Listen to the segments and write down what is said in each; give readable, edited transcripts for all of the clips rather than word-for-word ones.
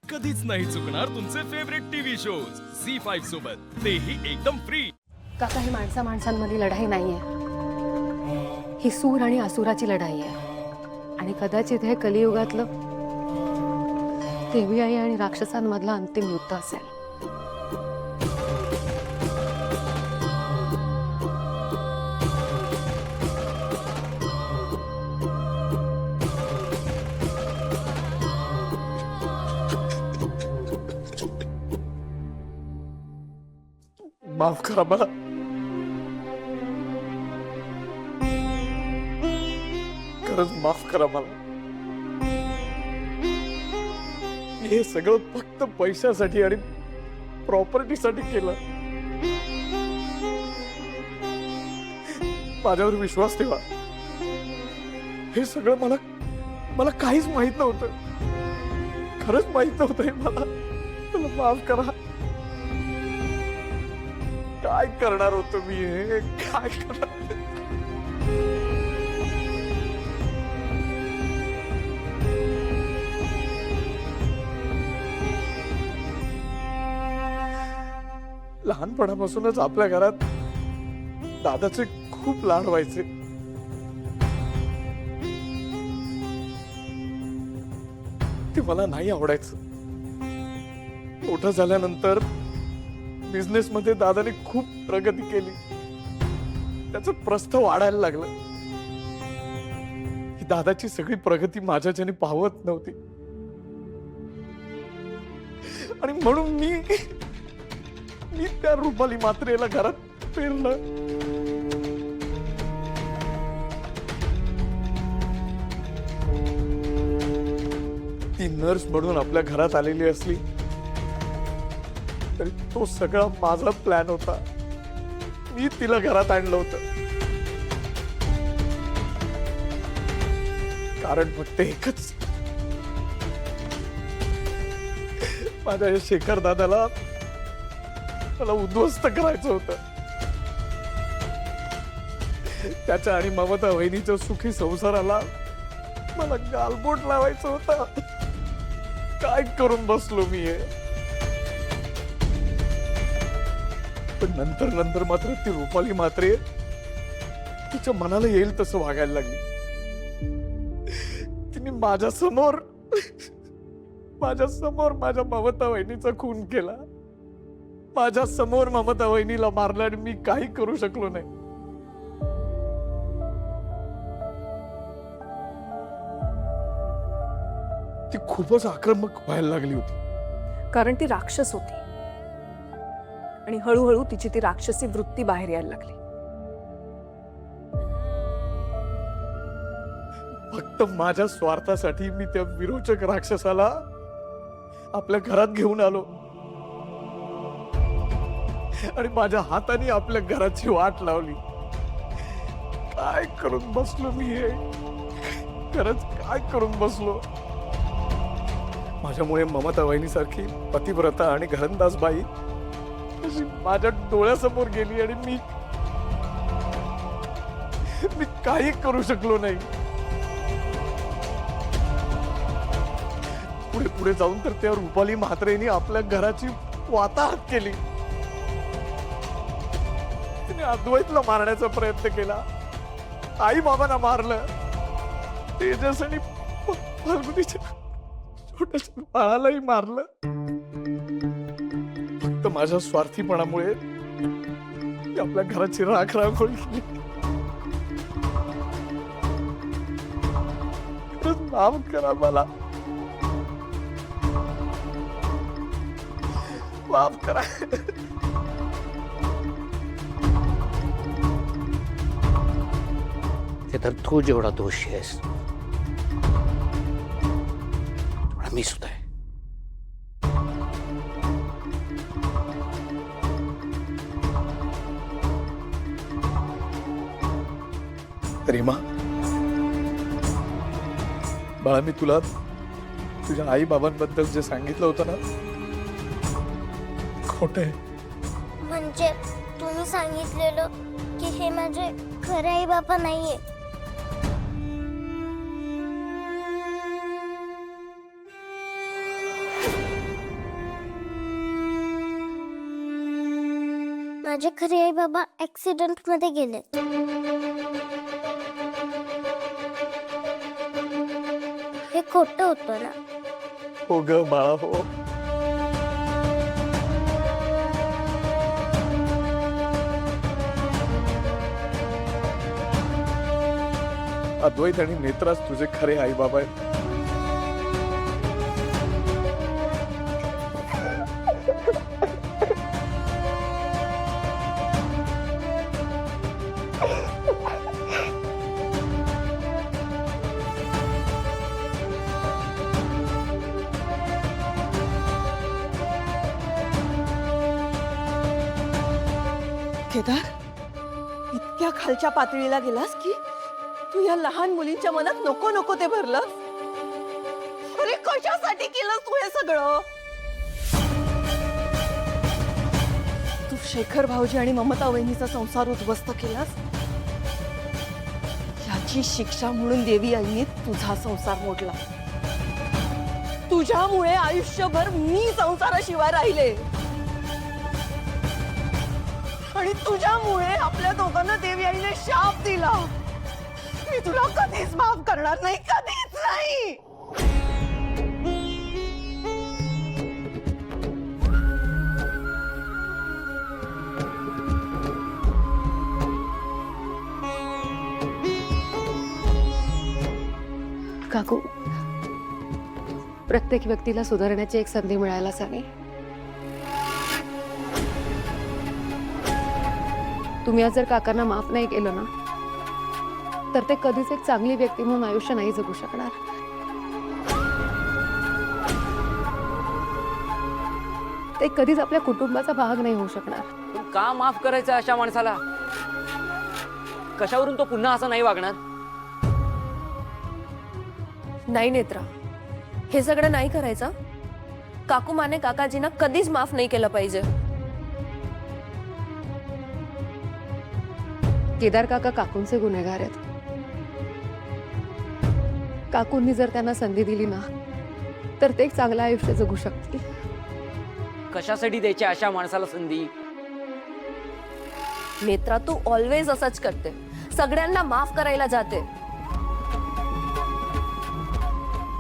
कधीच नाही चुकणार तुमचे फेवरेट टीव्ही शोज झी5 सोबत, तेही एकदम फ्री। काका, ही माणसांमधली लढाई नाहीये, ही सूर आणि असुराची लढाई आहे। आणि कदाचित हे कलियुगातलं देवी आई आणि राक्षसांमधलं अंतिम युद्ध असेल। माफ करा मला, खरंच माफ करा मला। हे सगळं फक्त पैशासाठी आणि प्रॉपर्टीसाठी केलं। माझ्यावर विश्वास ठेवा, हे सगळं मला काहीच माहित नव्हतं, खरंच माहित नव्हतं मला। मला माफ करा। काय करणार होतो मी, हे काय करणार? लहानपणापासूनच आपल्या घरात दादाचे खूप लाड व्हायचे। ते मला नाही आवडायचं। मोठं झाल्यानंतर बिझनेस मध्ये दादाने खूप प्रगती केली, त्याचं प्रस्थ वाढायला लागलं। ही दादाची सगळी प्रगती माझ्याच्याने पाहत नव्हती, आणि म्हणून मी त्या रुपाली मात्रेला घरात पेरलं। ती नर्स म्हणून आपल्या घरात आलेली असली तरी तो सगळा माझा प्लॅन होता। मी तिला घरात आणलं होतं, कारण फक्त एकच, माझ्या या शेखर दादाला मला उद्ध्वस्त करायचं होतं। त्याच्या आणि ममता वहिनीच्या सुखी संसाराला मला गालबोट लावायचं होतं। काय करून बसलो मी हे। पण नंतर मात्र ती रुपाली मात्रे तिच्या मनाला येईल तसं वागायला लागली। तिने माझ्या समोर माझ्या ममता वहिनीचा खून केला, माझ्या समोर ममता वहिनीला मारलं, आणि मी काही करू शकलो नाही। ती खूपच आक्रमक व्हायला लागली होती, कारण ती राक्षस होती, आणि हळूहळू तिची ती राक्षसी वृत्ती बाहेर यायला लागली। फक्त माझ्या स्वार्थासाठी मी त्या विरोचक राक्षसाला आपल्या घरात घेऊन आलो, आणि माझ्या हाताने आपल्या घराची वाट लावली। काय करून बसलो मी हे, खरंच काय करून बसलो। माझ्यामुळे ममता वहिनीसारखी पतिव्रता आणि घरंदाज बाई अशी माझ्या डोळ्यासमोर गेली, आणि मी काही करू शकलो नाही। पुढे जाऊन तर त्या रुपाली म्हात्रेनी आपल्या घराची वाताहत केली। तिने अद्वैतला मारण्याचा प्रयत्न केला, आई बाबांना मारलं, तेजस आणि फाल्गुनीच्या छोट्याशा बाळालाही मारलं। फक्त माझ्या स्वार्थीपणामुळे ती आपल्या घराची राखराखोळी केली। माफ करा मला, माफ करा। ते तर तू जेवढा दोषी आहेस तेवढा मी सुद्धा आहे। रीमा, बाळा, मी तुला तुझ्या आई बाबांबद्दल जे सांगितलं होतं ना, खोटं आहे। म्हणजे तुम्ही सांगितलेलं की हे माझे खरे आई बाबा नाहीये। माझे खरे आई बाबा ऍक्सिडेंट मध्ये गेले. हे खोटं होतं ना? हो ग बाळा हो. अद्वैत आणि नेत्राच तुझे खरे आई बाबा आहेत. केदार, इतक्या खालच्या पातळीला गेलास की तू या लहान मुलींच्या मनात नको नको ते भरलं. अरे कशासाठी केलंस तू हे सगळं? तू शेखर भाऊजी आणि ममता वहिनीचा संसार उद्ध्वस्त केलास. याची शिक्षा म्हणून देवी आईने तुझा संसार मोडला. तुझ्यामुळे आयुष्यभर मी संसाराशिवाय राहिले आणि तुझ्यामुळे आपल्या दोघांना देवी आईने शाप दिला. मी तुला कधीच माफ करणार नाही, कधीच नाही. काकू, प्रत्येक व्यक्तीला सुधारण्याची एक संधी मिळायलाच हवी. तुम्ही आज जर काकांना माफ नाही केलं ना तर ते कधीच एक चांगली व्यक्ती म्हणून आयुष्य नाही जगू शकणार. ते कधीच आपल्या कुटुंबाचा भाग नाही होऊ शकणार. पण का माफ करायचं अशा माणसाला? कशावरून तो पुन्हा असं नाही वागणार? नाही नेत्रा, हे सगळं नाही करायचं. काकू माने काकाजींना कधीच माफ नाही केलं पाहिजे. केदार काका काकूंचे गुन्हेगार आहेत. काकूंनी जर त्यांना संधी दिली ना तर ते एक चांगलं आयुष्य जगू शकतील. कशासाठी द्यायची अशा माणसाला संधी? नेत्रा, तू ऑलवेज असंच करते, सगळ्यांना माफ करायला जाते.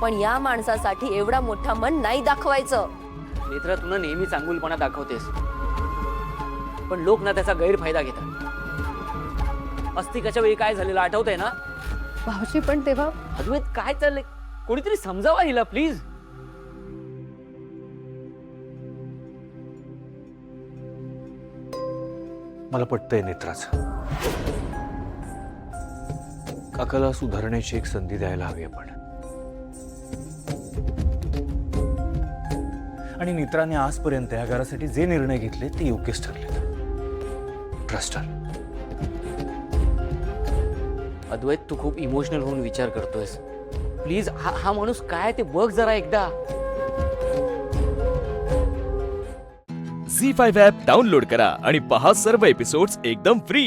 पण या माणसासाठी एवढा मोठा मन नाही दाखवायचं. नेत्रा, तुला नेहमी चांगुलपणा दाखवतेस, पण लोक ना त्याचा गैरफायदा घेतात. अस्तिकाच्या वेळी काय झालेलं आठवतंय ना? भाऊजी पण तेव्हा अद्वैत, काय चाललंय? कोणीतरी समजावा हिला प्लीज. मला पटतंय नेत्राचं. काकाला सुधारण्याची एक संधी द्यायला हवी आपण. आणि नेत्राने आजपर्यंत या घरासाठी जे निर्णय घेतले ते योग्यच ठरले. Trust her. अद्वैत, तू खूप इमोशनल होऊन विचार करतोयस. प्लीज, हा माणूस काय ते बघ जरा एकदा. झी 5 ॲप डाउनलोड करा आणि पहा सर्व एपिसोड्स एकदम फ्री.